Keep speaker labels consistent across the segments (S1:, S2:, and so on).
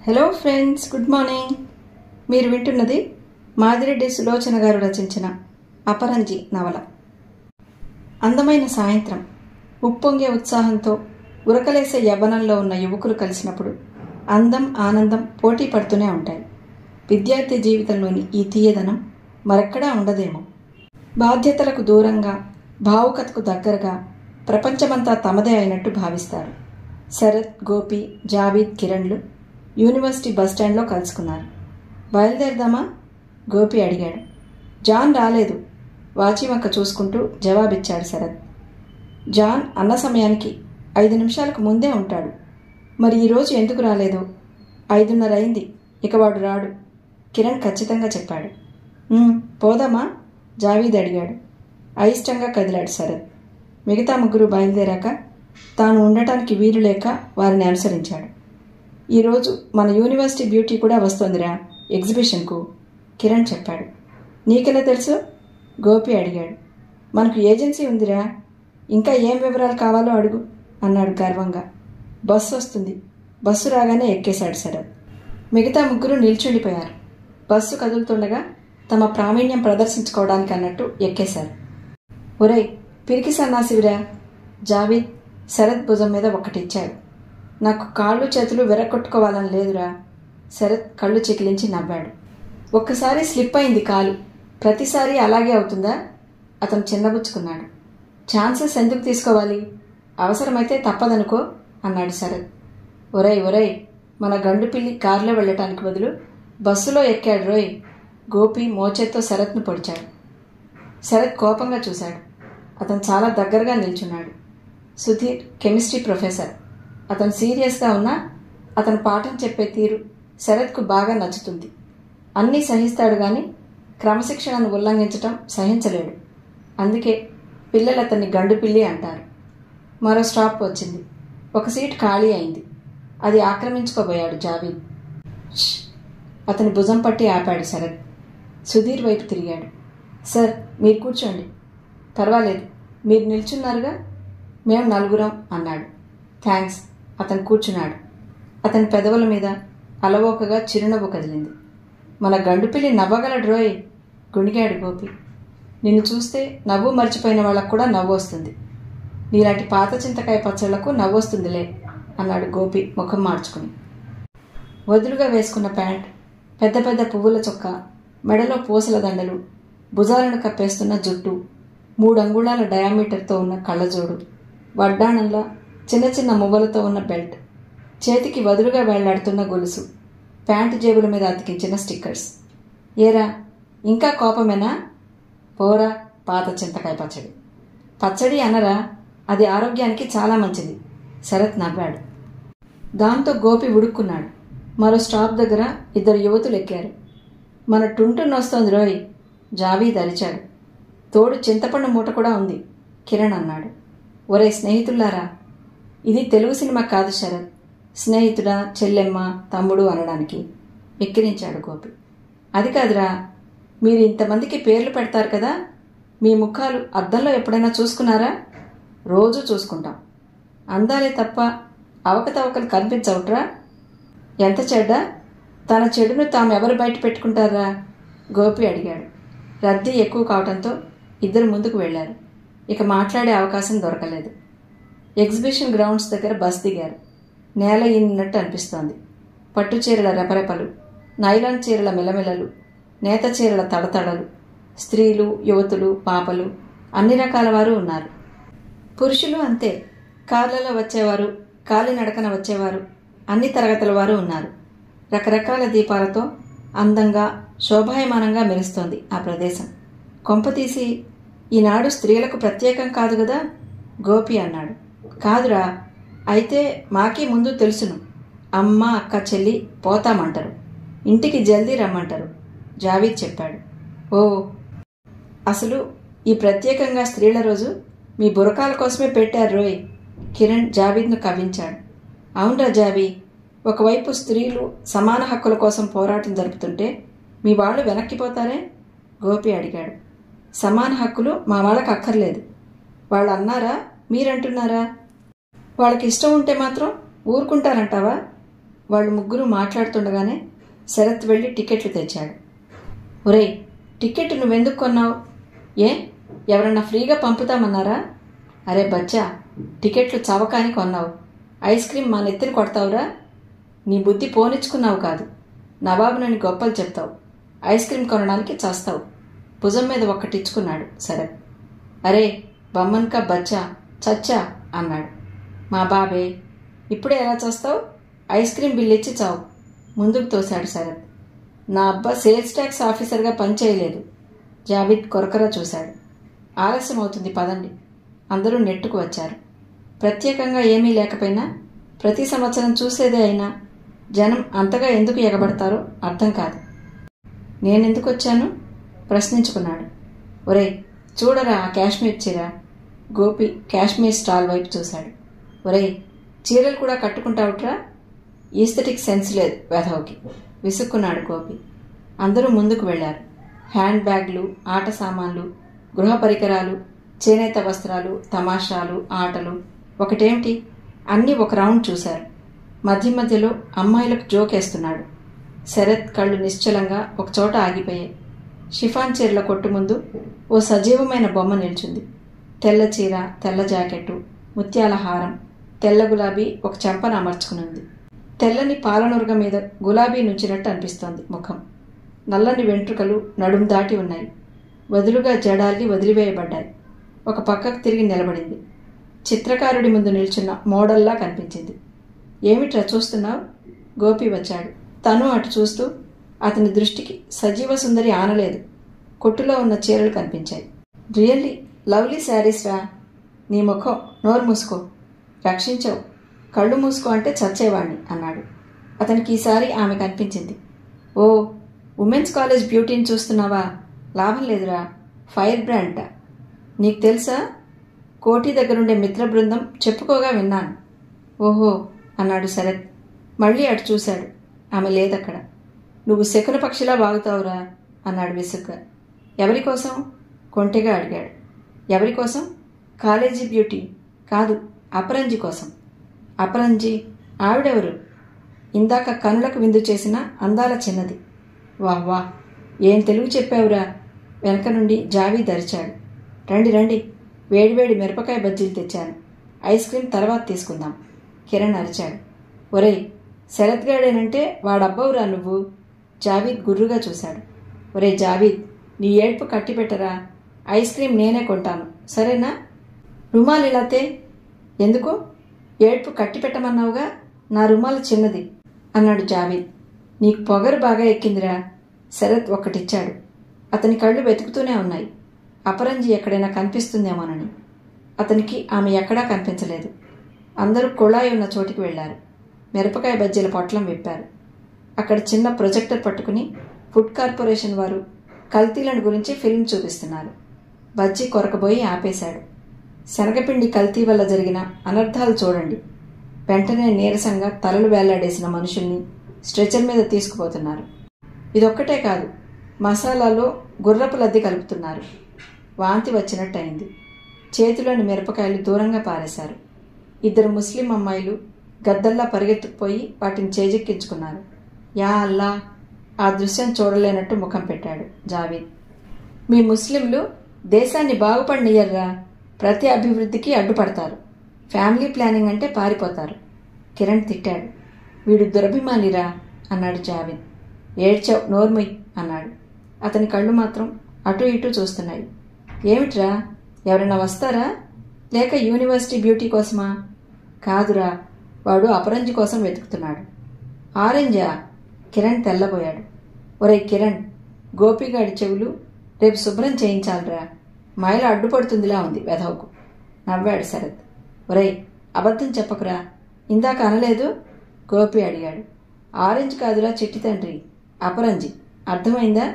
S1: Hello friends, good morning. మీరు వింటున్నది మాదిరెడ్డి సులోచన గారు రచించిన అపరంజి నవల. అందమైన సాయంత్రం ఉప్పొంగే ఉత్సాహంతో ఉరకలేసే యవ్వనంలో ఉన్న యువకులు కలిసినప్పుడు అందం, ఆనందం పోటీ పడుతూనే ఉంటాయి. విద్యార్థి జీవితంలోని ఈ తీయదనం మరెక్కడా ఉండదేమో. బాధ్యతలకు దూరంగా, భావుకతకు దగ్గరగా ప్రపంచమంతా తమదే అయినట్టు భావిస్తారు. శరత్, గోపి, జావీద్, కిరణ్లు యూనివర్సిటీ బస్టాండ్లో కలుసుకున్నారు. బయలుదేరదామా? గోపి అడిగాడు. జాన్ రాలేదు, వాచివంక చూసుకుంటూ జవాబిచ్చాడు శరత్. జాన్ అన్న సమయానికి 5 నిమిషాలకు ముందే ఉంటాడు. మరి ఈరోజు ఎందుకు రాలేదు? 5:30 అయింది, ఇక వాడు రాడు, కిరణ్ ఖచ్చితంగా చెప్పాడు. పోదామా? జావీద్ అడిగాడు. అయిష్టంగా కదిలాడు శరత్. మిగతా ముగ్గురు బయలుదేరాక తాను ఉండటానికి వీలు లేక వారిని అనుసరించాడు. ఈరోజు మన యూనివర్సిటీ బ్యూటీ కూడా వస్తోందిరా ఎగ్జిబిషన్కు, కిరణ్ చెప్పాడు. నీకెలా తెలుసు? గోపి అడిగాడు. మనకు ఏజెన్సీ ఉందిరా, ఇంకా ఏం వివరాలు కావాలో అడుగు అన్నాడు గర్వంగా. బస్సు వస్తుంది, బస్సు రాగానే ఎక్కేశాడు శరత్. మిగతా ముగ్గురు నిల్చుండిపోయారు. బస్సు కదులుతుండగా తమ ప్రావీణ్యం ప్రదర్శించుకోవడానికి అన్నట్టు ఎక్కేశారు. ఒరేయ్ పిరికి సన్నాసివిరా, జావీద్ శరత్ భుజం మీద ఒకటిచ్చాడు. నాకు కాళ్ళు చేతులు విరగొట్టుకోవాలని లేదురా, శరత్ కళ్ళు చికిలించి నవ్వాడు. ఒక్కసారి స్లిప్ అయింది కాలు, ప్రతిసారి అలాగే అవుతుందా? అతను చిన్నబుచ్చుకున్నాడు. ఛాన్సెస్ ఎందుకు తీసుకోవాలి, అవసరమైతే తప్పదనుకో అన్నాడు శరత్. ఒరేయ్ మన గండుపిల్లి కారులో వెళ్ళటానికి బదులు బస్సులో ఎక్కాడు రోయ్, గోపి మోచేత్తో శరత్ను పొడిచాడు. శరత్ కోపంగా చూశాడు. అతను చాలా దగ్గరగా నిల్చున్నాడు. Sudheer chemistry professor. అతను సీరియస్గా ఉన్నా అతను పాఠం చెప్పే తీరు శరత్కు బాగా నచ్చుతుంది. అన్నీ సహిస్తాడు కానీ క్రమశిక్షణను ఉల్లంఘించటం సహించలేడు. అందుకే పిల్లలు అతన్ని గండుపిల్లి అంటారు. మరో స్టాప్ వచ్చింది. ఒక సీట్ ఖాళీ అయింది. అది ఆక్రమించుకోబోయాడు జావీద్. అతని భుజం పట్టి ఆపాడు శరత్. సుధీర్ వైపు తిరిగాడు. సార్ మీరు కూర్చోండి. పర్వాలేదు, మీరు నిల్చున్నారుగా, మేము 4 అన్నాడు. థ్యాంక్స్. అతను కూర్చున్నాడు. అతని పెదవుల మీద అలవోకగా చిరునవ్వు కదిలింది. మన గండుపిల్లి నవ్వగలడు రోయ్, గుణిగాడు గోపి. నిన్ను చూస్తే నవ్వు మర్చిపోయిన వాళ్ళకు కూడా నవ్వు వస్తుంది. నీలాంటి పాత చింతకాయ పచ్చళ్లకు నవ్వొస్తుందిలే అన్నాడు గోపి ముఖం మార్చుకుని. వదులుగా వేసుకున్న ప్యాంట్, పెద్ద పెద్ద పువ్వుల చొక్క, మెడలో పూసల దండలు, భుజాలను కప్పేస్తున్న జుట్టు, 3 అంగుళాల డయామీటర్తో ఉన్న కళ్ళజోడు, వడ్డాణంలా చిన్న చిన్న మువ్వలతో ఉన్న బెల్ట్, చేతికి వదులుగా వేళ్లాడుతున్న గొలుసు, ప్యాంటు జేబుల మీద అతికించిన స్టిక్కర్స్. ఏరా ఇంకా కోపమేనా? పోరా పాత చింతకాయ పచ్చడి. పచ్చడి అనరా, అది ఆరోగ్యానికి చాలా మంచిది, శరత్ నవ్వాడు. దాంతో గోపి ఉడుక్కున్నాడు. మరో స్టాప్ దగ్గర 2 యువతులు ఎక్కారు. మన టుంటున్ వస్తోంది రోయ్, జావీద్ అరిచాడు. తోడు చింతపండు మూట కూడా ఉంది, కిరణ్ అన్నాడు. ఒరే స్నేహితుల్లారా, ఇది తెలుగు సినిమా కాదు శరత్, స్నేహితుడా, చెల్లెమ్మ, తమ్ముడు అనడానికి, ఎక్కిరించాడు గోపి. అది కాదురా, మీరు ఇంతమందికి పేర్లు పెడతారు కదా, మీ ముఖాలు అద్దంలో ఎప్పుడైనా చూసుకున్నారా? రోజూ చూసుకుంటాం. అందాలే తప్ప అవకతవకలు కనిపించవుట్రా. ఎంత చెడ్డ, తన చెడును తాము ఎవరు బయట పెట్టుకుంటారా? గోపి అడిగాడు. రద్దీ ఎక్కువ కావడంతో 2 ముందుకు వెళ్లారు. ఇక మాట్లాడే అవకాశం దొరకలేదు. ఎగ్జిబిషన్ గ్రౌండ్స్ దగ్గర బస్ దిగారు. నేల ఈనినట్టు అనిపిస్తోంది. పట్టు చీరల రెపరెపలు, నైలాన్ చీరల మెలమెలలు, నేత చీరల తడతడలు, స్త్రీలు, యువతులు, పాపలు, అన్ని రకాల వారు ఉన్నారు. పురుషులు అంతే, కార్లలో వచ్చేవారు, కాలినడకన వచ్చేవారు, అన్ని తరగతుల వారు ఉన్నారు. రకరకాల దీపాలతో అందంగా, శోభాయమానంగా మెరుస్తోంది ఆ ప్రదేశం. కొంపతీసి ఈనాడు స్త్రీలకు ప్రత్యేకం కాదు కదా? గోపి అన్నాడు. కాదురా, అయితే మాకీ ముందు తెలుసును. అమ్మ, అక్క, చెల్లి పోతామంటారు, ఇంటికి జల్దీ రమ్మంటారు, జావీద్ చెప్పాడు. ఓ, అసలు ఈ ప్రత్యేకంగా స్త్రీల రోజు మీ బురకాల కోసమే పెట్టారు రోయ్, కిరణ్ జావీద్ను కవ్వించాడు. అవునరా జావీ, ఒకవైపు స్త్రీలు సమాన హక్కుల కోసం పోరాటం జరుపుతుంటే మీ వాళ్ళు వెనక్కిపోతారే? గోపి అడిగాడు. సమాన హక్కులు మా వాళ్ళకి అక్కర్లేదు. వాళ్ళు అన్నారా, మీరంటున్నారా? వాళ్ళకి ఇష్టం ఉంటే మాత్రం ఊరుకుంటారంటావా? వాళ్ళు ముగ్గురు మాట్లాడుతుండగానే శరత్ వెళ్ళి టికెట్లు తెచ్చాడు. ఒరేయ్, టికెట్ నువ్వెందుకు కొన్నావు? ఏ, ఎవరన్నా ఫ్రీగా పంపుతామన్నారా? అరే బచ్చా, టికెట్లు చవకాని కొన్నావు. ఐస్ క్రీమ్ మా నెత్తిని కొడతావురా? నీ బుద్ధి పోనిచ్చుకున్నావు కాదు. నవాబునని గొప్పలు చెప్తావు, ఐస్ క్రీమ్ కొనడానికి చస్తావు. భుజం మీద ఒక్కటిచ్చుకున్నాడు శరత్. అరే బమ్మన్కా బచ్చా, చచ్చా అన్నాడు. మా బాబే, ఇప్పుడే ఎలా చేస్తావు? ఐస్ క్రీమ్ బిల్ ఇచ్చి చావు. ముందుకు తోశాడు శరత్. నా అబ్బా సేల్స్ ట్యాక్స్ ఆఫీసర్గా పనిచేయలేదు. జావీద్ కొరకరా చూశాడు. ఆలస్యం అవుతుంది, పదండి. అందరూ నెట్టుకు వచ్చారు. ప్రత్యేకంగా ఏమీ లేకపోయినా ప్రతి సంవత్సరం చూసేదే అయినా జనం అంతగా ఎందుకు ఎగబడతారో అర్థం కాదు. నేనెందుకు వచ్చాను ప్రశ్నించుకున్నాడు. ఒరేయ్ చూడరా ఆ కాశ్మీర్ చీర. గోపి కాశ్మీర్ స్టాల్ వైపు చూశాడు. ఒరేయ్, చీరలు కూడా కట్టుకుంటావుట్రా? ఈస్థెటిక్ సెన్స్ లేదు వెధవకి, విసుక్కున్నాడు గోపి. అందరూ ముందుకు వెళ్లారు. హ్యాండ్ బ్యాగ్లు, ఆట సామాన్లు, గృహ పరికరాలు, చేనేత వస్త్రాలు, తమాషాలు, ఆటలు, ఒకటేమిటి అన్నీ ఒక రౌండ్ చూశారు. మధ్య మధ్యలో అమ్మాయిలకు జోకేస్తున్నాడు. శరత్ కళ్ళు నిశ్చలంగా ఒకచోట ఆగిపోయాయి. షిఫాన్ చీరల కొట్టు ముందు ఓ సజీవమైన బొమ్మ నిల్చుంది. తెల్ల చీర, తెల్ల జాకెట్టు, ముత్యాల హారం, తెల్ల గులాబీ ఒక చెంపన అమర్చుకునుంది. తెల్లని పాలనురగ మీద గులాబీ నుంచినట్టు అనిపిస్తోంది ముఖం. నల్లని వెంట్రుకలు నడుం దాటి ఉన్నాయి. వదులుగా జడాల్ని వదిలివేయబడ్డాయి. ఒక పక్కకు తిరిగి నిలబడింది. చిత్రకారుడి ముందు నిల్చున్న మోడల్లా కనిపించింది. ఏమిట్రా చూస్తున్నావు? గోపి వచ్చాడు. తను అటు చూస్తూ అతని దృష్టికి సజీవ సుందరి ఆనలేదు. కొట్టులో ఉన్న చీరలు కనిపించాయి. రియల్లీ లవ్లీ శారీస్ రా. నీ ముఖం, నోరు మూసుకో. రక్షించవు. కళ్ళు మూసుకో అంటే చచ్చేవాణ్ణి అన్నాడు. అతనికి ఈసారి ఆమె కనిపించింది. ఓ, ఉమెన్స్ కాలేజ్ బ్యూటీని చూస్తున్నావా? లాభం లేదురా, ఫైర్ బ్రాండ్. నీకు తెలుసా? కోటి దగ్గరుండే మిత్ర బృందం చెప్పుకోగా విన్నాను. ఓహో అన్నాడు శరత్. మళ్ళీ అటు చూశాడు. ఆమె లేదక్కడ. నువ్వు శకున పక్షిలా వాగుతావురా అన్నాడు విసుగ్గా. ఎవరికోసం? కొంటెగా అడిగాడు. ఎవరికోసం? కాలేజీ బ్యూటీ కాదు, అపరంజి కోసం. అపరంజి? ఆవిడెవరు? ఇందాక కనులకు విందు చేసిన అందాల చిన్నది. వాహ్ వాహ్, ఏం తెలుగు చెప్పావురా. వెనక నుండి జావీద్ అరిచాడు. రండి రండి, వేడివేడి మిరపకాయ బజ్జీలు తెచ్చాను. ఐస్ క్రీమ్ తర్వాత తీసుకుందాం. కిరణ్ అరిచాడు. ఒరేయ్, శరత్ గాడేనంటే వాడబ్బవురా నువ్వు. జావీద్ గుర్రుగా చూశాడు. ఒరే జావీద్, నీ ఏడ్పు కట్టిపెట్టరా. ఐస్ క్రీమ్ నేనే కొంటాను, సరేనా? రుమాలిలాతే? ఎందుకు? ఏడ్పు కట్టిపెట్టమన్నావుగా. నా రుమాలు చిన్నది అన్నాడు జావీద్. నీకు పొగరు బాగా ఎక్కిందిరా. శరత్ ఒక్కటిచ్చాడు. అతని కళ్ళు వెతుకుతూనే ఉన్నాయి. అపరంజి ఎక్కడైనా కనిపిస్తుందేమోనని. అతనికి ఆమె ఎక్కడా కనిపించలేదు. అందరూ కుళాయి ఉన్న చోటికి వెళ్లారు. మిరపకాయ బజ్జీల పొట్లం విప్పారు. అక్కడ చిన్న ప్రొజెక్టర్ పట్టుకుని ఫుడ్ కార్పొరేషన్ వారు కల్తీలను గురించి ఫిల్మ్ చూపిస్తున్నారు. బజ్జీ కొరకబోయి ఆపేశాడు. శనగపిండి కల్తీ వల్ల జరిగిన అనర్థాలు చూడండి. వెంటనే నీరసంగా తలలు వేలాడేసిన మనుషుల్ని స్ట్రెచర్ మీద తీసుకుపోతున్నారు. ఇదొక్కటే కాదు, మసాలాలో గుర్రపు లద్ది కలుపుతున్నారు. వాంతి వచ్చినట్టయింది. చేతిలోని మిరపకాయలు దూరంగా పారేశారు. 2 ముస్లిం అమ్మాయిలు గద్దల్లా పరిగెత్తుకుపోయి వాటిని చేజెక్కించుకున్నారు. యా అల్లా, ఆ దృశ్యం చూడలేనట్టు ముఖం పెట్టాడు జావీద్. మీ ముస్లింలు దేశాన్ని బాగుపడనియ్యర్రా. ప్రతి అభివృద్ధికి అడ్డుపడతారు. ఫ్యామిలీ ప్లానింగ్ అంటే పారిపోతారు. కిరణ్ తిట్టాడు. వీడు దురభిమానిరా అన్నాడు జావీద్. ఏడ్చావు, నోర్ముయ్ అన్నాడు. అతని కళ్ళు మాత్రం అటు ఇటు చూస్తున్నాయి. ఏమిట్రా, ఎవరైనా వస్తారా? లేక యూనివర్సిటీ బ్యూటీ కోసమా? కాదురా, వాడు అపరంజి కోసం వెతుకుతున్నాడు. ఆరెంజా? కిరణ్ తెల్లబోయాడు. ఒరే కిరణ్, గోపిగాడి చెవులు రేపు శుభ్రం చేయించాలిరా. మైల అడ్డుపడుతుందిలా ఉంది వెధవకు. నవ్వాడు శరత్. ఒరేయ్, అబద్ధం చెప్పకురా. ఇందాక అనలేదు? గోపి అడిగాడు. ఆరెంజ్ కాదురా చిట్టి తండ్రి, అపరంజి. అర్థమైందా?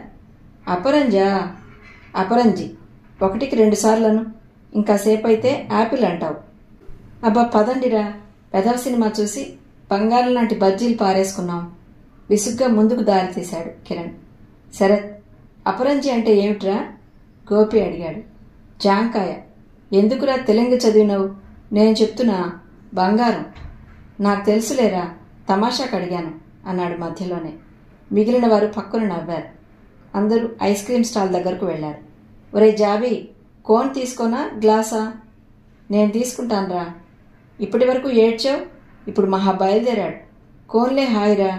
S1: అపరంజా? అపరంజి 1కి 2 సార్లను. ఇంకాసేపు అయితే యాపిల్ అంటావు. అబ్బా పదండిరా, పెదవ సినిమా చూసి బంగారం లాంటి బజ్జీలు పారేసుకున్నాం. విసుగ్గా ముందుకు దారి తీశాడు కిరణ్. శరత్, అపరంజి అంటే ఏమిట్రా? గోపి అడిగాడు. జాంకాయ. ఎందుకురా తెలంగ చదివినవు? నేను చెప్తున్నా, బంగారం. నాకు తెలుసులేరా, తమాషాకు అడిగాను అన్నాడు మధ్యలోనే. మిగిలిన వారు పక్కున నవ్వారు. అందరూ ఐస్ క్రీమ్ స్టాల్ దగ్గరకు వెళ్లారు. ఒరే జాబీ, కోన్ తీసుకోనా గ్లాసా? నేను తీసుకుంటానురా. ఇప్పటి వరకు ఏడ్చావు, ఇప్పుడు మహా బయలుదేరాడు. కోన్లే హాయిరా.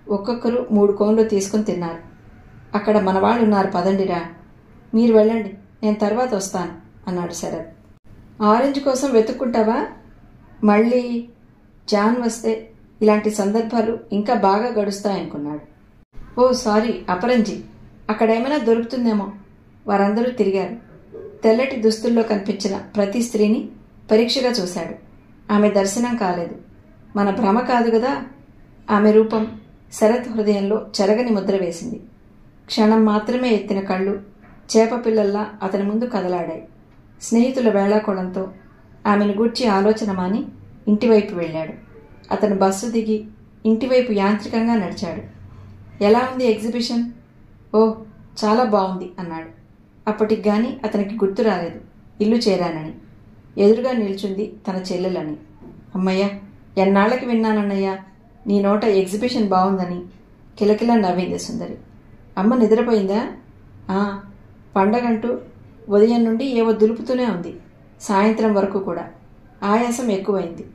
S1: ఒక్కొక్కరు 3 కోన్లు తీసుకుని తిన్నారు. అక్కడ మనవాళ్ళు ఉన్నారు, పదండిరా. మీరు వెళ్ళండి, నేను తర్వాత వస్తాను అన్నాడు శరత్. ఆరెంజ్ కోసం వెతుక్కుంటావా? మళ్ళీ జాన్ వస్తే ఇలాంటి సందర్భాలు ఇంకా బాగా గడుస్తాయనుకున్నాడు. ఓ సారీ అపరంజి, అక్కడేమైనా దొరుకుతుందేమో. వారందరూ తిరిగారు. తెల్లటి దుస్తుల్లో కనిపించిన ప్రతి స్త్రీని పరీక్షగా చూశాడు. ఆమె దర్శనం కాలేదు. మన భ్రమ కాదు కదా. ఆమె రూపం శరత్ హృదయంలో చెరగని ముద్ర వేసింది. క్షణం మాత్రమే ఎత్తిన కళ్ళు చేపపిల్లల్లా అతని ముందు కదలాడాయి. స్నేహితుల వేళాకోళంతో ఆమెను గూర్చి ఆలోచన మాని ఇంటివైపు వెళ్ళాడు. అతను బస్సు దిగి ఇంటివైపు యాంత్రికంగా నడిచాడు. ఎలా ఉంది ఎగ్జిబిషన్? ఓ చాలా బాగుంది అన్నాడు. అప్పటికి గాని అతనికి గుర్తు రాలేదు ఇల్లు చేరానని. ఎదురుగా నిల్చుంది తన చెల్లెలని. అమ్మయ్య, ఎన్నాళ్ళకి విన్నానన్నయ్యా నీ నోట ఎగ్జిబిషన్ బాగుందని. కిలకిలా నవ్వింది సుందరి. అమ్మ నిద్రపోయిందా? పండగంటూ ఉదయం నుండి ఏవో దులుపుతూనే ఉంది, సాయంత్రం వరకు కూడా. ఆయాసం ఎక్కువైంది.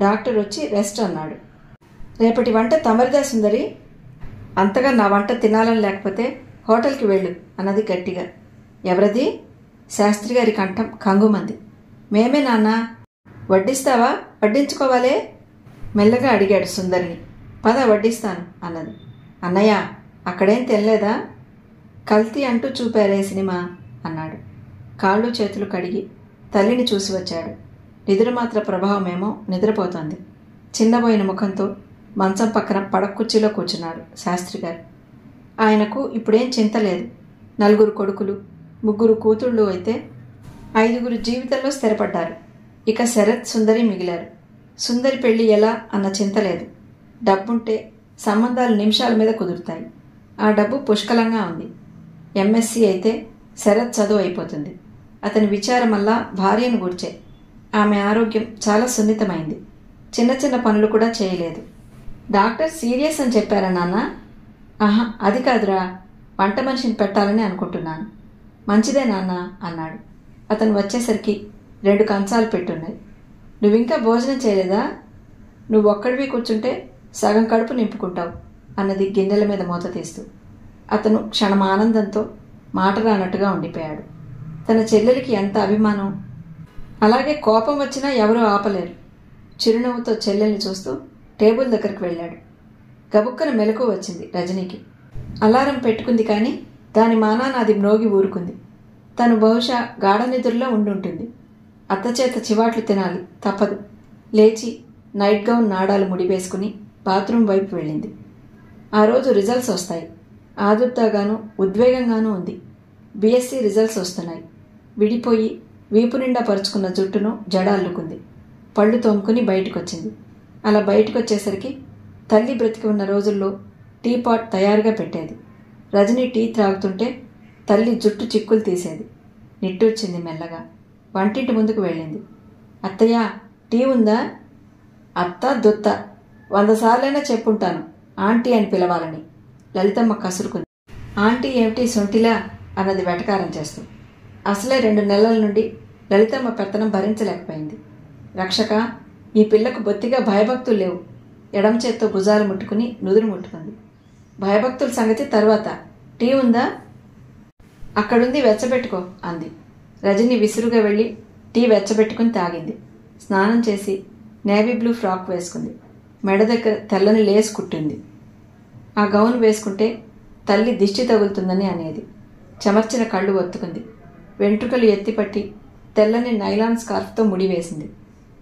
S1: డాక్టర్ వచ్చి రెస్ట్ అన్నాడు. రేపటి వంట తమరిదా సుందరి? అంతగా నా వంట తినాలని లేకపోతే హోటల్కి వెళ్ళు అన్నది గట్టిగా. ఎవరది? శాస్త్రి గారి కంఠం కంగుమంది. మేమే నాన్న. వడ్డిస్తావా? వడ్డించుకోవాలే మెల్లగా అడిగాడు సుందరిని. పద వడ్డిస్తాను అన్నది. అన్నయ్య, అక్కడేం తినలేదా? కల్తీ అంటూ చూపారే సినిమా అన్నాడు. కాళ్ళు చేతులు కడిగి తల్లిని చూసి వచ్చాడు. నిద్రమాత్ర ప్రభావమేమో నిద్రపోతోంది. చిన్నబోయిన ముఖంతో మంచం పక్కన పడకుర్చీలో కూర్చున్నాడు శాస్త్రి గారు. ఆయనకు ఇప్పుడేం చింత లేదు. 4 కొడుకులు, 3 కూతుళ్ళు అయితే 5 జీవితంలో స్థిరపడ్డారు. ఇక శరత్, సుందరి మిగిలారు. సుందరి పెళ్లి ఎలా అన్న చింత లేదు. డబ్బుంటే సంబంధాలు నిమిషాల మీద కుదురుతాయి. ఆ డబ్బు పుష్కలంగా ఉంది. ఎంఎస్సి అయితే శరత్ చదువు అయిపోతుంది. అతని విచారమల్లా భార్యను గూర్చే. ఆమె ఆరోగ్యం చాలా సున్నితమైంది. చిన్న చిన్న పనులు కూడా చేయలేదు. డాక్టర్ సీరియస్ అని చెప్పారా నాన్న? ఆహా, అది కాదురా, వంట మనిషిని పెట్టాలని అనుకుంటున్నాను. మంచిదే నాన్న అన్నాడు. అతను వచ్చేసరికి 2 కంచాలు పెట్టున్నాయి. నువ్వింకా భోజనం చేయలేదా? నువ్వు ఒక్కడివి కూర్చుంటే సగం కడుపు నింపుకుంటావు అన్నది గిన్నెల మీద మూత తీస్తూ. అతను క్షణం ఆనందంతో మాట రానట్టుగా ఉండిపోయాడు. తన చెల్లెలికి ఎంత అభిమానం! అలాగే కోపం వచ్చినా ఎవరూ ఆపలేరు. చిరునవ్వుతో చెల్లెల్ని చూస్తూ టేబుల్ దగ్గరికి వెళ్ళాడు. గబుక్కన మెలకు వచ్చింది రజనీకి. అలారం పెట్టుకుంది కానీ దాని మానాన అది మ్రోగి ఊరుకుంది. తను బహుశా గాఢ నిద్రలో ఉండుంటుంది. అత్తచేత చివాట్లు తినాలి, తప్పదు. లేచి నైట్ గౌన్ నాడాలు ముడివేసుకుని బాత్రూం వైపు వెళ్ళింది. ఆ రోజు రిజల్ట్స్ వస్తాయి. ఆదుర్దాగాను ఉద్వేగంగానూ ఉంది. బీఎస్సీ రిజల్ట్స్ వస్తున్నాయి. విడిపోయి వీపు నిండా పరుచుకున్న జుట్టును జడ అల్లుకుంది. పళ్ళు తోముకుని బయటకొచ్చింది. అలా బయటకొచ్చేసరికి తల్లి బ్రతికి ఉన్న రోజుల్లో టీ పాట్ తయారుగా పెట్టేది. రజనీ టీ త్రాగుతుంటే తల్లి జుట్టు చిక్కులు తీసేది. నిట్టూర్చింది మెల్లగా. వంటింటి ముందుకు వెళ్ళింది. అత్తయ్య, టీ ఉందా? అత్త దొత్త 100 సార్లైనా చెప్పుంటాను ఆంటీ అని పిలవాలని. లలితమ్మ కసురుకుంది. ఆంటీ ఏమిటి సొంటిలా అన్నది వెటకారం చేస్తూ. అసలే 2 నెలల నుండి లలితమ్మ పెత్తనం భరించలేకపోయింది. రక్షక, ఈ పిల్లకు బొత్తిగా భయభక్తులు లేవు. ఎడమ చేత్తో భుజాలు ముట్టుకుని నుదురు ముట్టుకుంది. భయభక్తుల సంగతి తర్వాత. టీ ఉందా? అక్కడుంది, వెచ్చబెట్టుకో అంది. రజని విసురుగా వెళ్ళి టీ వెచ్చబెట్టుకుని తాగింది. స్నానం చేసి నేవీ బ్లూ ఫ్రాక్ వేసుకుంది. మెడ దగ్గర తెల్లని లేస్ కుట్టింది. ఆ గౌన్ వేసుకుంటే తల్లి దిష్టి తగులుతుందని అనేది. చెమర్చిన కళ్ళు ఒత్తుకుంది. వెంట్రుకలు ఎత్తిపట్టి తెల్లని నైలాన్ స్కార్ఫ్తో ముడివేసింది.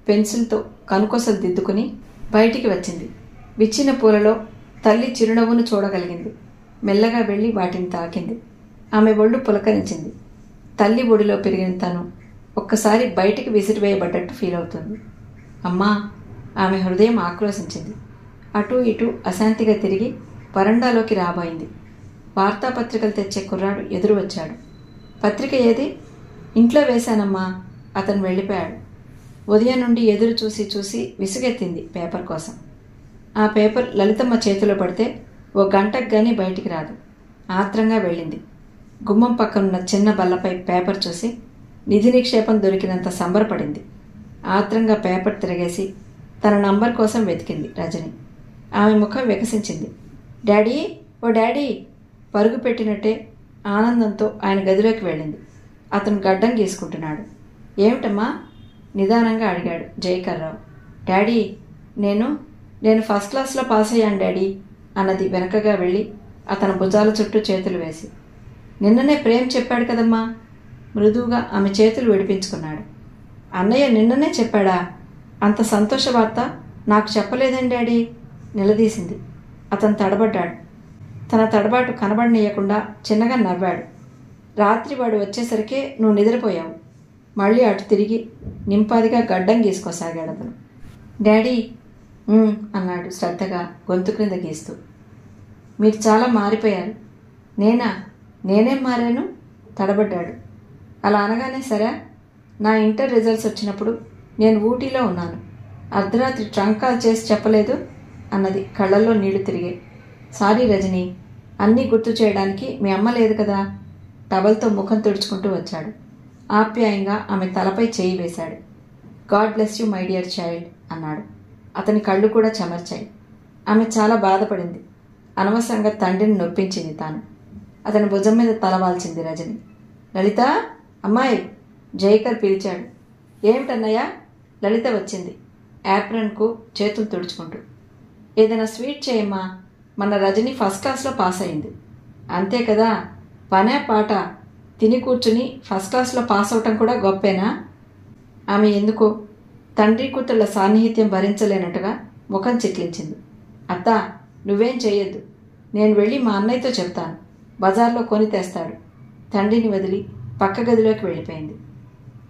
S1: పెన్సిల్తో కనుకొసలు దిద్దుకుని బయటికి వచ్చింది. విచ్చిన పూలలో తల్లి చిరునవ్వును చూడగలిగింది. మెల్లగా వెళ్ళి వాటిని తాకింది. ఆమె ఒళ్ళు పులకరించింది. తల్లి ఒడిలో పెరిగిన తను ఒక్కసారి బయటికి విసిరివేయబడ్డట్టు ఫీల్ అవుతుంది. అమ్మా! ఆమె హృదయం ఆక్రోశించింది. అటూ ఇటూ అశాంతిగా తిరిగి వరండాలోకి రాబోయింది. వార్తాపత్రికలు తెచ్చే కుర్రాడు ఎదురు వచ్చాడు. పత్రిక ఏది? ఇంట్లో వేశానమ్మా. అతను వెళ్ళిపోయాడు. ఉదయం నుండి ఎదురు చూసి చూసి విసుగెత్తింది పేపర్ కోసం. ఆ పేపర్ లలితమ్మ చేతిలో పడితే ఓ గంటకు గానీ బయటికి రాదు. ఆత్రంగా వెళ్ళింది. గుమ్మం పక్కనున్న చిన్న బల్లపై పేపర్ చూసి నిధి నిక్షేపం దొరికినంత సంబరపడింది. ఆత్రంగా పేపర్ తిరగేసి తన నంబర్ కోసం వెతికింది రజని. ఆమె ముఖం వికసించింది. డాడీ, ఓ డాడీ! పరుగు పెట్టినట్టే ఆనందంతో ఆయన గదిలోకి వెళ్ళింది. అతను గడ్డం గీసుకుంటున్నాడు. ఏమిటమ్మా? నిదానంగా అడిగాడు జయకర్రావు. డాడీ, నేను ఫస్ట్ క్లాస్లో పాస్ అయ్యాను డాడీ అన్నది వెనకగా వెళ్ళి అతని భుజాల చుట్టూ చేతులు వేసి. నిన్ననే ప్రేమ్ చెప్పాడు కదమ్మా. మృదువుగా ఆమె చేతులు విడిపించుకున్నాడు. అన్నయ్య నిన్ననే చెప్పాడా? అంత సంతోష వార్త నాకు చెప్పలేదండి డాడీ నిలదీసింది. అతను తడబడ్డాడు. తన తడబాటు కనబడనీయకుండా చిన్నగా నవ్వాడు. రాత్రి వాడు వచ్చేసరికే నువ్వు నిద్రపోయావు. మళ్ళీ అటు తిరిగి నింపాదిగా గడ్డం గీసుకోసాగాడు అతను. డాడీ అన్నాడు శ్రద్ధగా గొంతు క్రింద గీస్తూ. మీరు చాలా మారిపోయారు. నేనేం మారాను? తడబడ్డాడు. అలా అనగానే సరే, నా ఇంటర్ రిజల్ట్స్ వచ్చినప్పుడు నేను ఊటీలో ఉన్నాను. అర్ధరాత్రి ట్రంక్ కాల్ చేసి చెప్పలేదు అన్నది కళ్ళల్లో నీళ్లు తిరిగే. సారీ రజని, అన్నీ గుర్తు చేయడానికి మీ అమ్మ లేదు కదా. టవల్తో ముఖం తుడుచుకుంటూ వచ్చాడు. ఆప్యాయంగా ఆమె తలపై చేయి వేశాడు. God bless you my dear child అన్నాడు. అతని కళ్ళు కూడా చెమర్చాయి. ఆమె చాలా బాధపడింది. అనవసరంగా తండ్రిని నొప్పించింది తాను. అతని భుజం మీద తలవాల్చింది రజని. లలిత, అమ్మాయి! జయకర్ పిలిచాడు. ఏమిటన్నయ్యా? లలిత వచ్చింది, యాప్రన్కు చేతులు తుడుచుకుంటూ. ఏదైనా స్వీట్ చేయమ్మా. మన రజని ఫస్ట్ క్లాస్లో పాస్ అయింది. అంతే కదా, పనే పాట తిని కూర్చుని ఫస్ట్ క్లాస్లో పాస్ అవటం కూడా గొప్పేనా? ఆమె ఎందుకో తండ్రి కూతుళ్ల సాన్నిహిత్యం భరించలేనట్టుగా ముఖం చిట్లించింది. అత్తా, నువ్వేం చెయ్యొద్దు. నేను వెళ్ళి మా అన్నయ్యతో చెప్తాను. బజార్లో కొని తెస్తాడు. తండ్రిని వదిలి పక్క గదిలోకి వెళ్ళిపోయింది.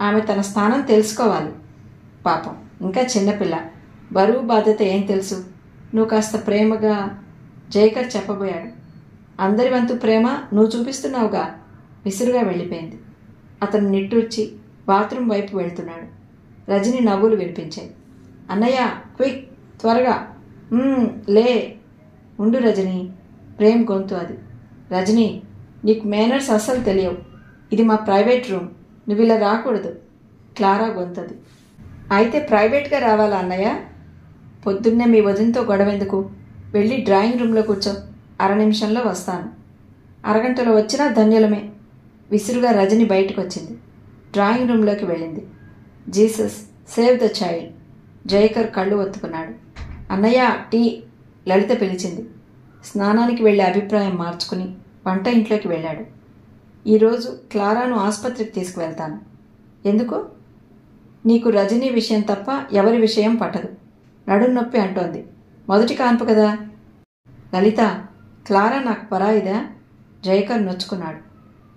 S1: ఆమె తన స్థానం తెలుసుకోవాలి. పాపం, ఇంకా చిన్నపిల్ల. బరువు బాధ్యత ఏం తెలుసు? నువ్వు కాస్త ప్రేమగా జయకర్ చెప్పబోయాడు. అందరి వంతు ప్రేమ నువ్వు చూపిస్తున్నావుగా. విసురుగా వెళ్ళిపోయింది. అతను నిట్టూర్చి బాత్రూమ్ వైపు వెళ్తున్నాడు. రజని నవ్వులు వినిపించాయి. అన్నయ్య, క్విక్, త్వరగా! లే! ఉండు రజని. ప్రేమ్ గొంతు అది. రజని, నీకు మేనర్స్ అస్సలు తెలియవు. ఇది మా ప్రైవేట్ రూమ్. నువ్వు ఇలా రాకూడదు. క్లారా గొంతది. అయితే ప్రైవేట్గా రావాలా అన్నయ్య? పొద్దున్నే మీ వదినతో గొడవెందుకు? వెళ్ళి డ్రాయింగ్ రూమ్లో కూర్చో. 1/2 నిమిషంలో వస్తాను. అరగంటలో వచ్చినా ధన్యులమే. విసురుగా రజని బయటకు వచ్చింది. డ్రాయింగ్ రూమ్లోకి వెళ్ళింది. Jesus save the child. Jayakar కళ్ళు ఒత్తుకున్నాడు. అన్నయ్య, టీ! లలిత పిలిచింది. స్నానానికి వెళ్ళే అభిప్రాయం మార్చుకుని వంట ఇంట్లోకి వెళ్ళాడు. ఈరోజు క్లారాను ఆసుపత్రికి తీసుకువెళ్తాను. ఎందుకు? నీకు రజనీ విషయం తప్ప ఎవరి విషయం పట్టదు. నడుం నొప్పి అంటోంది. మొదటి కాన్పు కదా. లలిత, క్లారా నాకు పరాయిదా? జయకర్ నొచ్చుకున్నాడు.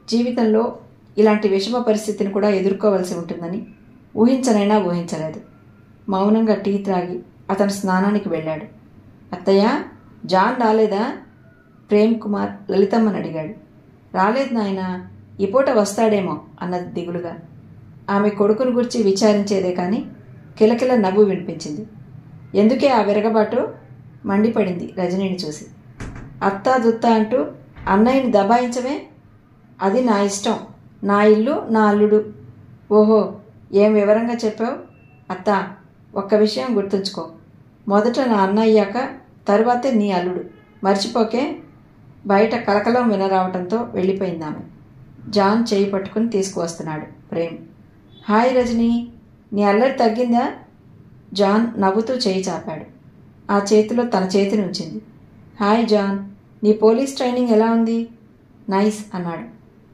S1: జీవితంలో ఇలాంటి విషమ పరిస్థితిని కూడా ఎదుర్కోవలసి ఉంటుందని ఊహించనైనా ఊహించలేదు. మౌనంగా టీ త్రాగి అతను స్నానానికి వెళ్ళాడు. అత్తయ్య, జాన్ రాలేదా? ప్రేమ్ కుమార్ లలితమ్మని అడిగాడు. రాలేదు నాయనా, ఈ పూట వస్తాడేమో అన్నది దిగులుగా. ఆమె కొడుకును గురించి విచారించేదే కానీ కిలకిల నవ్వు వినిపించింది. ఎందుకే ఆ విరగబాటు? మండిపడింది రజనీని చూసి. అత్తా దుత్తా అంటూ అన్నయ్యని దబాయించమే. అది నా ఇష్టం, నా ఇల్లు, నా అల్లుడు. ఓహో, ఏం వివరంగా చెప్పావు? అత్తా, ఒక్క విషయం గుర్తుంచుకో. మొదట నా అన్నయ్యాక తరువాతే నీ అల్లుడు. మర్చిపోకే. బయట కలకలం వినరావటంతో వెళ్ళిపోయిందామె. జాన్ చేయి పట్టుకుని తీసుకువస్తున్నాడు ప్రేమ్. హాయ్ రజనీ, నీ అల్లరి తగ్గిందా? జాన్ నవ్వుతూ చేయి చాపాడు. ఆ చేతిలో తన చేతిని ఉంచింది. హాయ్ జాన్, నీ పోలీస్ ట్రైనింగ్ ఎలా ఉంది? నైస్ అన్నాడు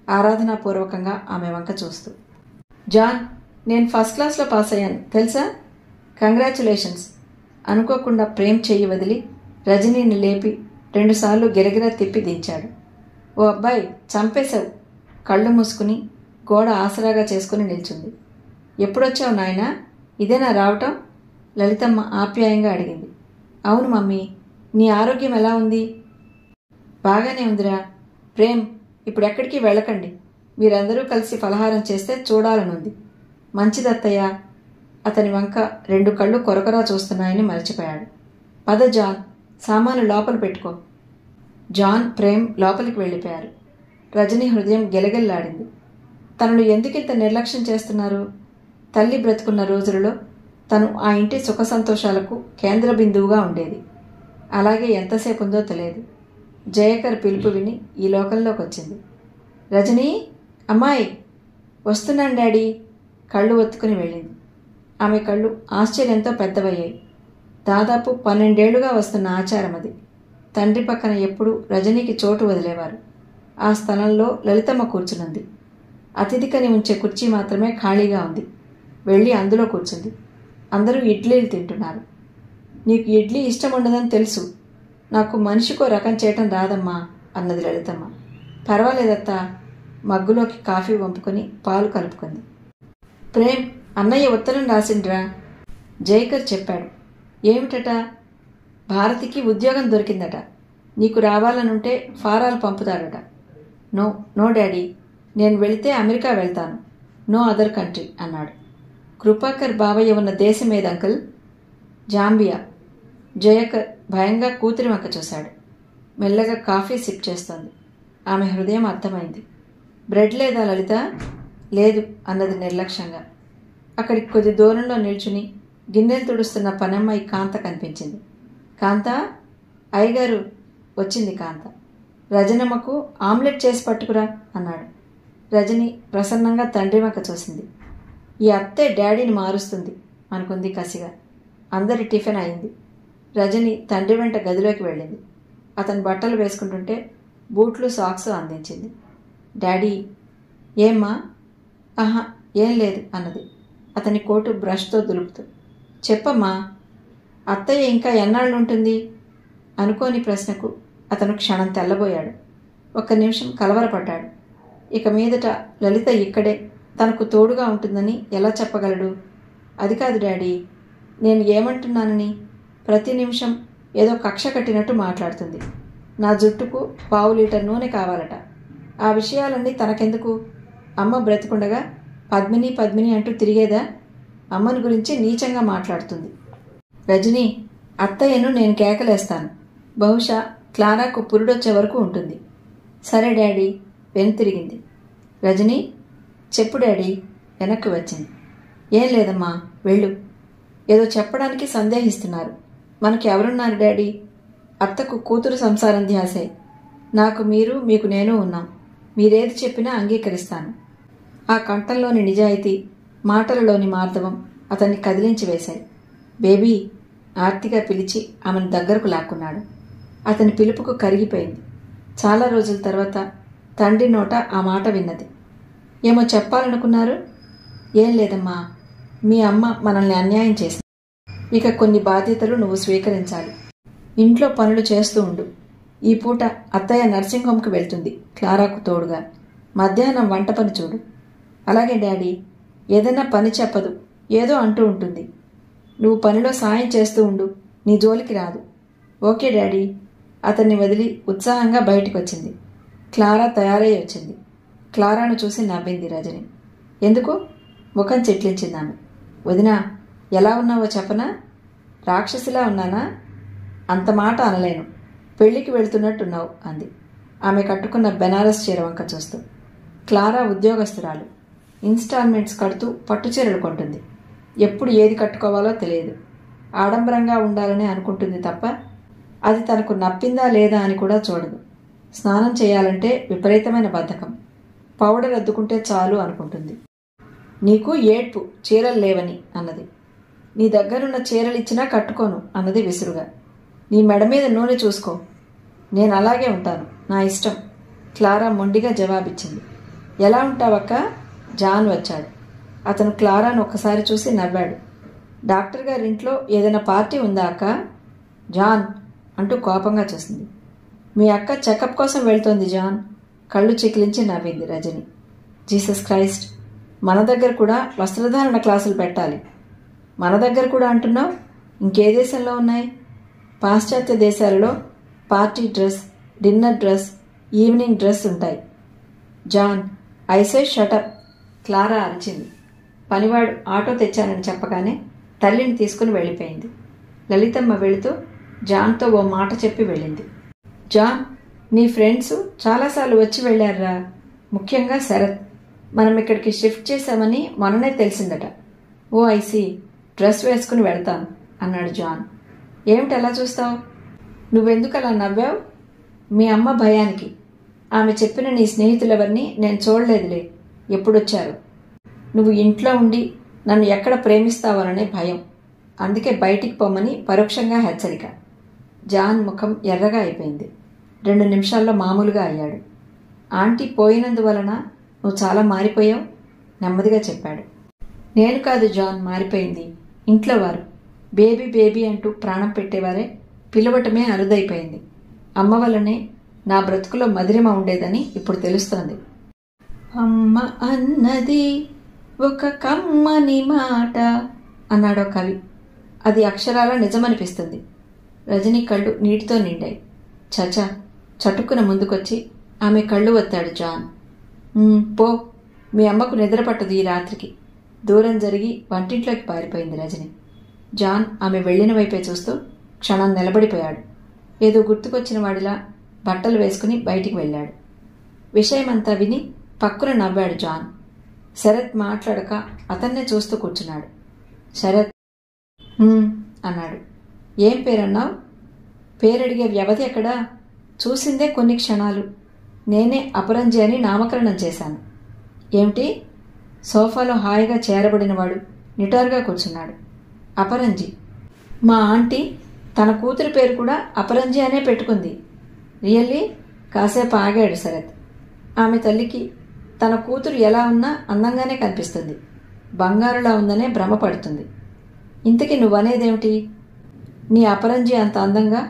S1: ఆరాధనాపూర్వకంగా ఆమె వంక చూస్తూ. జాన్, నేను ఫస్ట్ క్లాస్లో పాస్ అయ్యాను తెలుసా? కంగ్రాచులేషన్స్. అనుకోకుండా ప్రేమ్ చెయ్యి వదిలి రజనీని లేపి 2 సార్లు గిరగిరా తిప్పి దించాడు. ఓ అబ్బాయి, చంపేశావు. కళ్ళు మూసుకుని గోడ ఆసరాగా చేసుకుని నిల్చుంది. ఎప్పుడొచ్చావు నాయనా? ఇదేనా రావటం? లలితమ్మ ఆప్యాయంగా అడిగింది. అవును మమ్మీ. నీ ఆరోగ్యం ఎలా ఉంది? బాగానే ఉందిరా. ప్రేమ్, ఇప్పుడు ఎక్కడికి వెళ్ళకండి. మీరందరూ కలిసి ఫలహారం చేస్తే చూడాలనుంది. మంచిదత్తయ్య. అతని వంక 2 కళ్ళు కొరకొరా చూస్తున్నాయని మర్చిపోయాడు. పద జాన్, సామాను లోపల పెట్టుకో. జాన్, ప్రేమ్ లోపలికి వెళ్ళిపోయారు. రజని హృదయం గెలగెల్లాడింది. తనను ఎందుకింత నిర్లక్ష్యం చేస్తున్నారు? తల్లి బ్రతుకున్న రోజులలో తను ఆ ఇంటి సుఖ సంతోషాలకు కేంద్ర బిందువుగా ఉండేది. అలాగే ఎంతసేపు ఉందో తెలియదు. జయకర్ పిలుపు విని ఈ లోకంలోకి వచ్చింది. రజనీ, అమ్మాయి! వస్తున్నాను డాడీ. కళ్ళు ఒత్తుకుని వెళ్ళింది. ఆమె కళ్ళు ఆశ్చర్యంతో పెద్దవయ్యాయి. దాదాపు 12 ఏళ్లుగా వస్తున్న ఆచారం అది. తండ్రి పక్కన ఎప్పుడూ రజనీకి చోటు వదిలేవారు. ఆ స్థలంలో లలితమ్మ కూర్చునుంది. అతిథికని ఉంచే కుర్చీ మాత్రమే ఖాళీగా ఉంది. వెళ్ళి అందులో కూర్చుంది. అందరూ ఇడ్లీలు తింటున్నారు. నీకు ఇడ్లీ ఇష్టం ఉండదని తెలుసు. నాకు మనిషికో రకం చేయటం రాదమ్మా అన్నది లలితమ్మ. పర్వాలేదత్తా. మగ్గులోకి కాఫీ వంపుకొని పాలు కలుపుకుంది. ప్రేమ్, అన్నయ్య ఉత్తరం రాసిండ్రా. జయకర్ చెప్పాడు. ఏమిటట? భారతికి ఉద్యోగం దొరికిందట. నీకు రావాలనుంటే ఫారాలు పంపుతాడట. నో నో డాడీ, నేను వెళితే అమెరికా వెళ్తాను. నో అదర్ కంట్రీ అన్నాడు. కృపాకర్ బావయ్య ఉన్న దేశం ఏది అంకుల్? జాంబియా. జయకర్ భయంగా కూతురి వంక చూశాడు. మెల్లగా కాఫీ సిప్ చేస్తోంది. ఆమె హృదయం అర్థమైంది. బ్రెడ్ లేదా లలిత? లేదు అన్నది నిర్లక్ష్యంగా. అక్కడికి కొద్ది దూరంలో నిల్చుని గిన్నెలు తుడుస్తున్న పనమ్మాయి కాంత కనిపించింది. కాంత, అయ్యగారు. వచ్చింది కాంత. రజనమ్మకు ఆమ్లెట్ చేసి పట్టుకురా అన్నాడు. రజని ప్రసన్నంగా తండ్రి వంక చూసింది. ఈ అత్తే డాడీని మారుస్తుంది అనుకుంది కసిగా. అందరి టిఫిన్ అయింది. రజని తండ్రి వెంట గదిలోకి వెళ్ళింది. అతను బట్టలు వేసుకుంటుంటే బూట్లు సాక్స్ అందించింది. డాడీ. ఏమ్మా? ఆహా, ఏం లేదు అన్నది అతని కోటు బ్రష్తో దులుపుతూ. చెప్పమ్మా. అత్తయ్య ఇంకా ఎన్నాళ్ళుంటుంది? అనుకోని ప్రశ్నకు అతను క్షణం తెల్లబోయాడు. 1 నిమిషం కలవరపడ్డాడు. ఇక మీదట లలిత ఇక్కడే తనకు తోడుగా ఉంటుందని ఎలా చెప్పగలడు? అది కాదు డాడీ, నేను ఏమంటున్నానని. ప్రతి నిమిషం ఏదో కక్ష కట్టినట్టు మాట్లాడుతుంది. నా జుట్టుకు 1/2 లీటర్ నూనె కావాలట. ఆ విషయాలన్నీ తనకెందుకు? అమ్మ బ్రతికుండగా పద్మిని పద్మిని అంటూ తిరిగేదా? అమ్మని గురించి నీచంగా మాట్లాడుతుంది. రజనీ, అత్తయ్యను నేను కేకలేస్తాను. బహుశా క్లారాకు పురుడొచ్చే వరకు ఉంటుంది. సరే డాడీ. వెనుతిరిగింది. రజనీ, చెప్పు డాడీ. వెనక్కి వచ్చింది. ఏం లేదమ్మా, వెళ్ళు. ఏదో చెప్పడానికి సందేహిస్తున్నారు. మనకి ఎవరున్నారు డాడీ? అత్తకు కూతురు సంసారం ధ్యాసే. నాకు మీరు, మీకు నేను ఉన్నాం. మీరేది చెప్పినా అంగీకరిస్తాను. ఆ కంఠంలోని నిజాయితీ, మాటలలోని మార్దవం అతన్ని కదిలించి వేశాయి. బేబీ ఆర్తిగా పిలిచి ఆమెను దగ్గరకు లాక్కున్నాడు. అతని పిలుపుకు కరిగిపోయింది. చాలా రోజుల తర్వాత తండ్రి నోట ఆ మాట విన్నది. ఏమో చెప్పాలనుకున్నారు? ఏం లేదమ్మా, మీ అమ్మ మనల్ని అన్యాయం చేసింది. ఇక కొన్ని బాధ్యతలు నువ్వు స్వీకరించాలి. ఇంట్లో పనులు చేస్తూ ఉండు. ఈ పూట అత్తయ్య నర్సింగ్ హోమ్కి వెళ్తుంది క్లారాకు తోడుగా. మధ్యాహ్నం వంట పని చూడు. అలాగే డాడీ. ఏదైనా పని చెప్పదు, ఏదో అంటూ ఉంటుంది. నువ్వు పనిలో సాయం చేస్తూ ఉండు, నీ జోలికి రాదు. Okay daddy. అతన్ని వదిలి ఉత్సాహంగా బయటికి వచ్చింది. క్లారా తయారై వచ్చింది. క్లారాను చూసి నవ్వింది రజని. ఎందుకు? ముఖం చెట్లించింది ఆమె. వదినా, ఎలా ఉన్నావో చెప్పనా? రాక్షసిలా ఉన్నానా? అంత మాట అనలేను. పెళ్లికి వెళుతున్నట్టున్నావు అంది ఆమె కట్టుకున్న బెనారస్ చీర వంక చూస్తూ. క్లారా ఉద్యోగస్తురాలు. ఇన్స్టాల్మెంట్స్ కడుతూ పట్టుచీరలు కొంటుంది. ఎప్పుడు ఏది కట్టుకోవాలో తెలియదు. ఆడంబరంగా ఉండాలని అనుకుంటుంది తప్ప అది తనకు నప్పిందా లేదా అని కూడా చూడదు. స్నానం చేయాలంటే విపరీతమైన బద్ధకం. పౌడర్ అద్దుకుంటే చాలు అనుకుంటుంది. నీకు ఏడ్పు చీరలు లేవని అన్నది. నీ దగ్గరున్న చీరలిచ్చినా కట్టుకోను అన్నది విసురుగా. నీ మెడ మీద నూనె చూసుకో. నేను అలాగే ఉంటాను, నా ఇష్టం. క్లారా మొండిగా జవాబిచ్చింది. ఎలా ఉంటావక్క? జాన్ వచ్చాడు. అతను క్లారాను ఒక్కసారి చూసి నవ్వాడు. డాక్టర్ గారింట్లో ఏదైనా పార్టీ ఉందా అక్క? జాన్ అంటూ కోపంగా చూసింది. మీ అక్క చెకప్ కోసం వెళ్తోంది జాన్. కళ్ళు చికిలించి నవ్వింది రజని. జీసస్ క్రైస్ట్, మన దగ్గర కూడా వస్త్రధారణ క్లాసులు పెట్టాలి. మన దగ్గర కూడా అంటున్నావు? ఇంకే దేశంలో ఉన్నాయి? పాశ్చాత్య దేశాలలో party dress, dinner dress, evening dress ఉంటాయి. John, I say shut up. Clara అరిచింది. పనివాడు ఆటో తెచ్చానని చెప్పగానే తల్లిని తీసుకుని వెళ్ళిపోయింది. లలితమ్మ వెళుతూ, జాన్తో ఓ మాట చెప్పి వెళ్ళింది. జాన్, నీ ఫ్రెండ్స్ చాలాసార్లు వచ్చి వెళ్ళారా, ముఖ్యంగా శరత్. మనం ఇక్కడికి షిఫ్ట్ చేశామని మొన్ననే తెలిసిందట. ఓ ఐసి, డ్రెస్ వేసుకుని వెళ్తాను అన్నాడు జాన్. ఏమిటి అలా చూస్తావు? నువ్వెందుకు అలా నవ్వావు? మీ అమ్మ భయానికి. ఆమె చెప్పిన నీ స్నేహితులెవరిని నేను చూడలేదులే. ఎప్పుడొచ్చారు? నువ్వు ఇంట్లో ఉండి నన్ను ఎక్కడ ప్రేమిస్తావోననే భయం. అందుకే బయటికి పొమ్మని పరోక్షంగా హెచ్చరిక. జాన్ ముఖం ఎర్రగా అయిపోయింది. 2 నిమిషాల్లో మామూలుగా అయ్యాడు. ఆంటీ పోయినందువలన నువ్వు చాలా మారిపోయావు నెమ్మదిగా చెప్పాడు. నేను కాదు జాన్ మారిపోయింది, ఇంట్లో వారు. బేబీ బేబీ అంటూ ప్రాణం పెట్టేవారే పిలవటమే అరుదైపోయింది. అమ్మ వల్లనే నా బ్రతుకులో మధురిమ ఉండేదని ఇప్పుడు తెలుస్తోంది. అమ్మ అన్నది ఒక కమ్మని మాట అన్నాడో కవి. అది అక్షరాల నిజమనిపిస్తుంది. రజనీ కళ్ళు నీటితో నిండాయి. చచా, చటుక్కున ముందుకొచ్చి ఆమె కళ్ళు ఒత్తాడు జాన్. పో, మీ అమ్మకు నిద్ర పట్టదు ఈ రాత్రికి. దూరం జరిగి వంటింట్లోకి పారిపోయింది రజని. జాన్ ఆమె వెళ్లిన వైపే చూస్తూ క్షణం నిలబడిపోయాడు. ఏదో గుర్తుకొచ్చిన వాడిలా బట్టలు వేసుకుని బయటికి వెళ్ళాడు. విషయమంతా విని పక్కున నవ్వాడు జాన్. శరత్ మాట్లాడక అతన్నే చూస్తూ కూర్చున్నాడు. శరత్ అన్నాడు. ఏం పేరన్నావు? పేరడిగే వ్యవధి ఎక్కడా? చూసిందే కొన్ని క్షణాలు. నేనే అపరంజి అని నామకరణం చేశాను. ఏమిటి? సోఫాలో హాయిగా చేరబడినవాడు నిటారుగా కూర్చున్నాడు. అపరంజి? మా ఆంటీ తన కూతురి పేరు కూడా అపరంజి అనే పెట్టుకుంది. రియల్లీ? కాసేపు ఆగాడు శరత్. ఆమె తల్లికి తన కూతురు ఎలా ఉన్నా అందంగానే కనిపిస్తుంది. బంగారులా ఉందనే భ్రమపడుతుంది. ఇంతకీ నువ్వనేదేమిటి? నీ అపరంజి అంత అందంగా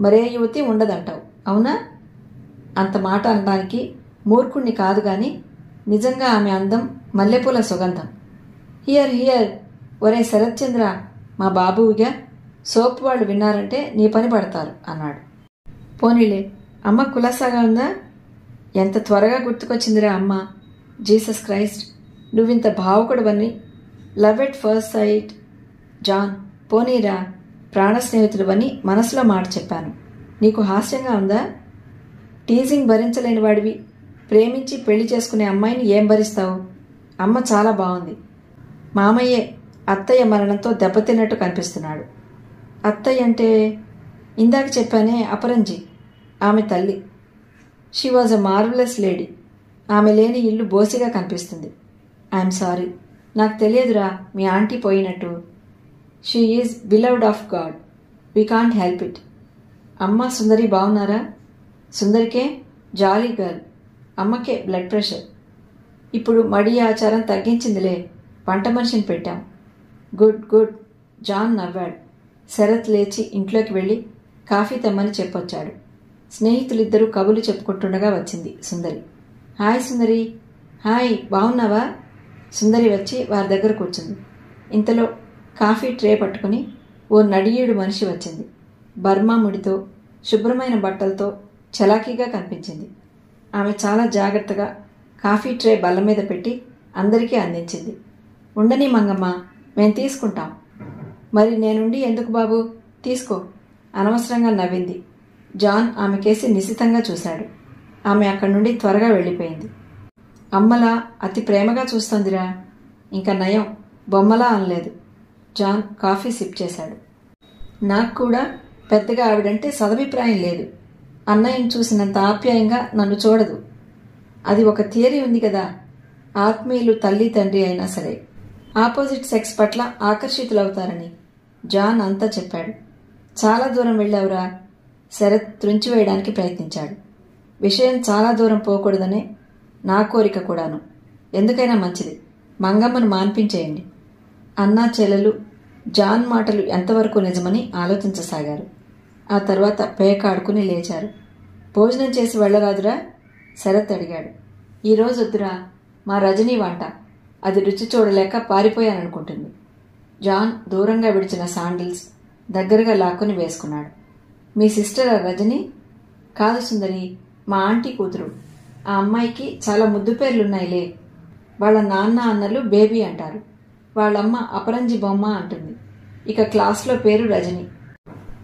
S1: మరే యువతి ఉండదంటావు, అవునా? అంత మాట అనడానికి మూర్ఖుణ్ణి కాదు గాని నిజంగా ఆమె అందం మల్లెపూల సుగంధం. హియర్ హియర్, ఒరే శరత్చంద్ర, మా బాబువిగా సోప్ వాళ్ళు విన్నారంటే నీ పని పడతారు అన్నాడు. పోనీలే, అమ్మ కులాసాగా ఉందా? ఎంత త్వరగా గుర్తుకొచ్చిందిరా అమ్మ. జీసస్ క్రైస్ట్, నువ్వింత భావుకుడువని. Love at first sight. John, పోనీరా, ప్రాణ స్నేహితుడువని మనసులో మాట చెప్పాను. నీకు హాస్యంగా ఉందా? టీజింగ్ భరించలేని వాడివి ప్రేమించి పెళ్లి చేసుకునే అమ్మాయిని ఏం భరిస్తావు? అమ్మ చాలా బాగుంది. మామయ్యే అత్తయ్య మరణంతో దెబ్బతిన్నట్టు కనిపిస్తున్నాడు. అత్తయ్య అంటే ఇందాక చెప్పానే, అపరంజి, ఆమె తల్లి. She was a marvellous lady. ఆమె లేని ఇల్లు బోసిగా కనిపిస్తుంది. ఐఎమ్ సారీ, నాకు తెలియదురా మీ ఆంటీ పోయినట్టు. She is beloved of God. We can't help it. అమ్మ సుందరి బాగున్నారా? సుందరికే జాలీ గర్ల్. అమ్మకే బ్లడ్ ప్రెషర్. ఇప్పుడు మడి ఆచారం తగ్గించిందిలే, వంట మనిషిని పెట్టాం. Good good. జాన్ నవ్వాడు. శరత్ లేచి ఇంట్లోకి వెళ్ళి కాఫీ తెమ్మని చెప్పొచ్చాడు. స్నేహితులిద్దరూ కబులు చెప్పుకుంటుండగా వచ్చింది సుందరి. హాయ్ సుందరి. హాయ్, బాగున్నావా? సుందరి వచ్చి వారి దగ్గర కూర్చుంది. ఇంతలో కాఫీ ట్రే పట్టుకుని ఓ నడియుడు మనిషి వచ్చింది. బర్మా ముడితో శుభ్రమైన బట్టలతో చలాకీగా కనిపించింది. ఆమె చాలా జాగ్రత్తగా కాఫీ ట్రే బల్ల మీద పెట్టి అందరికీ అందించింది. ఉండని మంగమ్మ, మేం తీసుకుంటాం. మరి నేనుండి ఎందుకు బాబు? తీసుకో. అనవసరంగా నవ్వింది. జాన్ ఆమె కేసి నిశితంగా చూశాడు. ఆమె అక్కడి నుండి త్వరగా వెళ్ళిపోయింది. అమ్మలా అతి ప్రేమగా చూస్తోందిరా. ఇంకా నయం, బొమ్మలా అనలేదు. జాన్ కాఫీ సిప్ చేశాడు. నాకు కూడా పెద్దగా ఆవిడంటే సదభిప్రాయం లేదు. అన్నయ్యను చూసినంత ఆప్యాయంగా నన్ను చూడదు. అది ఒక థియరీ ఉంది కదా, ఆత్మీయులు తల్లి తండ్రి అయినా సరే ఆపోజిట్ సెక్స్ పట్ల ఆకర్షితులవుతారని. జాన్ అంతా చెప్పాడు. చాలా దూరం వెళ్ళావురా. శరత్ త్రుంచివేయడానికి ప్రయత్నించాడు. విషయం చాలా దూరం పోకూడదనే నా కోరిక కూడాను. ఎందుకైనా మంచిది, మంగమ్మను మాన్పించేయండి. అన్నా చెల్లెలు జాన్ మాటలు ఎంతవరకు నిజమని ఆలోచించసాగారు. ఆ తర్వాత పేకాడుకుని లేచారు. భోజనం చేసి వెళ్ళరాదురా? శరత్ అడిగాడు. ఈరోజు వద్దురా, మా రజనీ వంట. అది రుచి చూడలేక పారిపోయాననుకుంటుంది. జాన్ దూరంగా విడిచిన శాండిల్స్ దగ్గరగా లాక్కొని వేసుకున్నాడు. మీ సిస్టర్ రజని? కాదు సుందరి, మా ఆంటీ కూతురు. ఆ అమ్మాయికి చాలా ముద్దు పేర్లున్నాయిలే. వాళ్ళ నాన్న అన్నలు బేబీ అంటారు. వాళ్ళమ్మ అపరంజి బొమ్మ అంటుంది. ఇక క్లాస్లో పేరు రజని.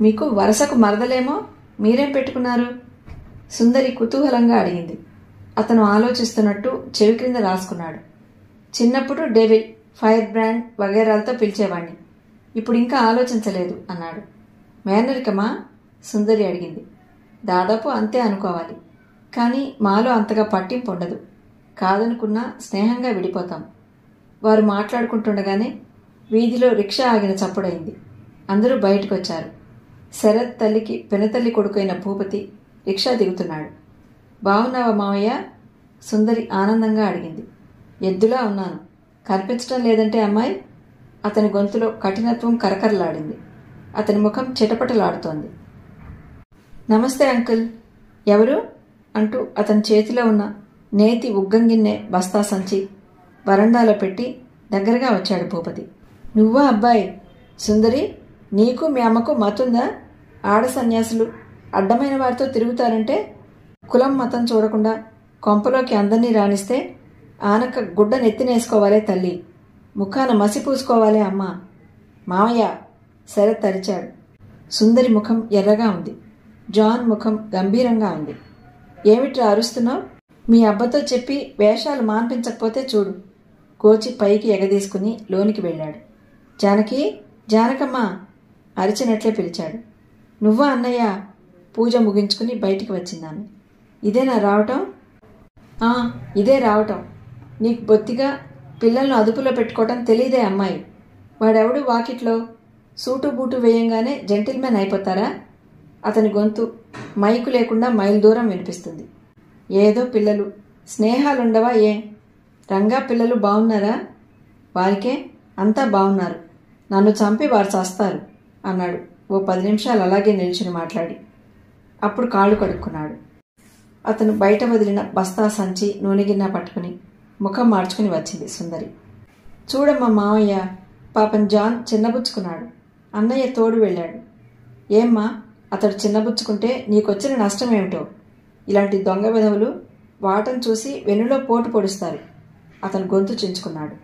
S1: మీకు వరసకు మరదలేమో, మీరేం పెట్టుకున్నారు? సుందరి కుతూహలంగా అడిగింది. అతను ఆలోచిస్తున్నట్టు చెవి క్రింద రాసుకున్నాడు. చిన్నప్పుడు డెవిల్, ఫైర్ బ్రాండ్ వగైరాలతో పిలిచేవాణ్ణి. ఇప్పుడు ఇంకా ఆలోచించలేదు అన్నాడు. మేనరికమా? సుందరి అడిగింది. దాదాపు అంతే అనుకోవాలి. కానీ మాలో అంతగా పట్టింపు ఉండదు. కాదనుకున్నా స్నేహంగా విడిపోతాం. వారు మాట్లాడుకుంటుండగానే వీధిలో రిక్షా ఆగిన చప్పుడైంది. అందరూ బయటకు వచ్చారు. శరత్ తల్లికి పెనతల్లి కొడుకైన భూపతి రిక్షా దిగుతున్నాడు. బాగున్నావా మావయ్య? సుందరి ఆనందంగా అడిగింది. ఎద్దులా ఉన్నాను. కనిపించడం లేదంటే అమ్మాయి? అతని గొంతులో కఠినత్వం కరకరలాడింది. అతని ముఖం చిటపటలాడుతోంది. నమస్తే అంకుల్. ఎవరు? అంటూ అతని చేతిలో ఉన్న నేతి ఉగ్గంగిన్నె బస్తా సంచి వరండాలో పెట్టి దగ్గరగా వచ్చాడు భూపతి. నువ్వా అబ్బాయి? సుందరి, నీకు మీ అమ్మకు మతుందా? ఆడ సన్యాసులు అడ్డమైన వారితో తిరుగుతారంటే కులం మతం చూడకుండా కొంపలోకి అందరినీ రాణిస్తే ఆనక గుడ్డ నెత్తినేసుకోవాలే తల్లి, ముఖాన మసి పూసుకోవాలే అమ్మ. మావయ్య, శరత్ అరిచాడు. సుందరి ముఖం ఎర్రగా ఉంది. జాన్ ముఖం గంభీరంగా ఉంది. ఏమిట్రా అరుస్తున్నావు? మీ అబ్బతో చెప్పి వేషాలు మాన్పించకపోతే చూడు. కోచి పైకి ఎగదీసుకుని లోనికి వెళ్ళాడు. జానకి, జానకమ్మ అరిచినట్లే పిలిచాడు. నువ్వా అన్నయ్య? పూజ ముగించుకుని బయటికి వచ్చిందాను. ఇదేనా రావటం? ఇదే రావటం. నీకు బొత్తిగా పిల్లలను అదుపులో పెట్టుకోవటం తెలీదే అమ్మాయి. వాడెవడు వాకిట్లో సూటు బూటు వేయంగానే జెంటిల్మెన్ అయిపోతారా? అతని గొంతు మైకు లేకుండా మైలు దూరం వినిపిస్తుంది. ఏదో పిల్లలు, స్నేహాలుండవా? ఏ రంగా పిల్లలు బాగున్నారా? వారికే అంతా బాగున్నారు. నన్ను చంపి వారు చేస్తారు అన్నాడు ఓ 10 నిమిషాలు అలాగే నిల్చుని మాట్లాడి. అప్పుడు కాళ్ళు కడుక్కున్నాడు. అతను బయట వదిలిన బస్తా సంచి నూనె గిన్నె పట్టుకుని ముఖం మార్చుకుని వచ్చింది సుందరి. చూడమ్మా మావయ్య, పాపం జాన్ చిన్నబుచ్చుకున్నాడు. అన్నయ్య తోడు వెళ్ళాడు. ఏమ్మా, అతడు చిన్నబుచ్చుకుంటే నీకొచ్చిన నష్టమేమిటో? ఇలాంటి దొంగ విధవులు వాటం చూసి వెన్నులో పోటు పొడుస్తారు. అతను గొంతు చించుకున్నాడు.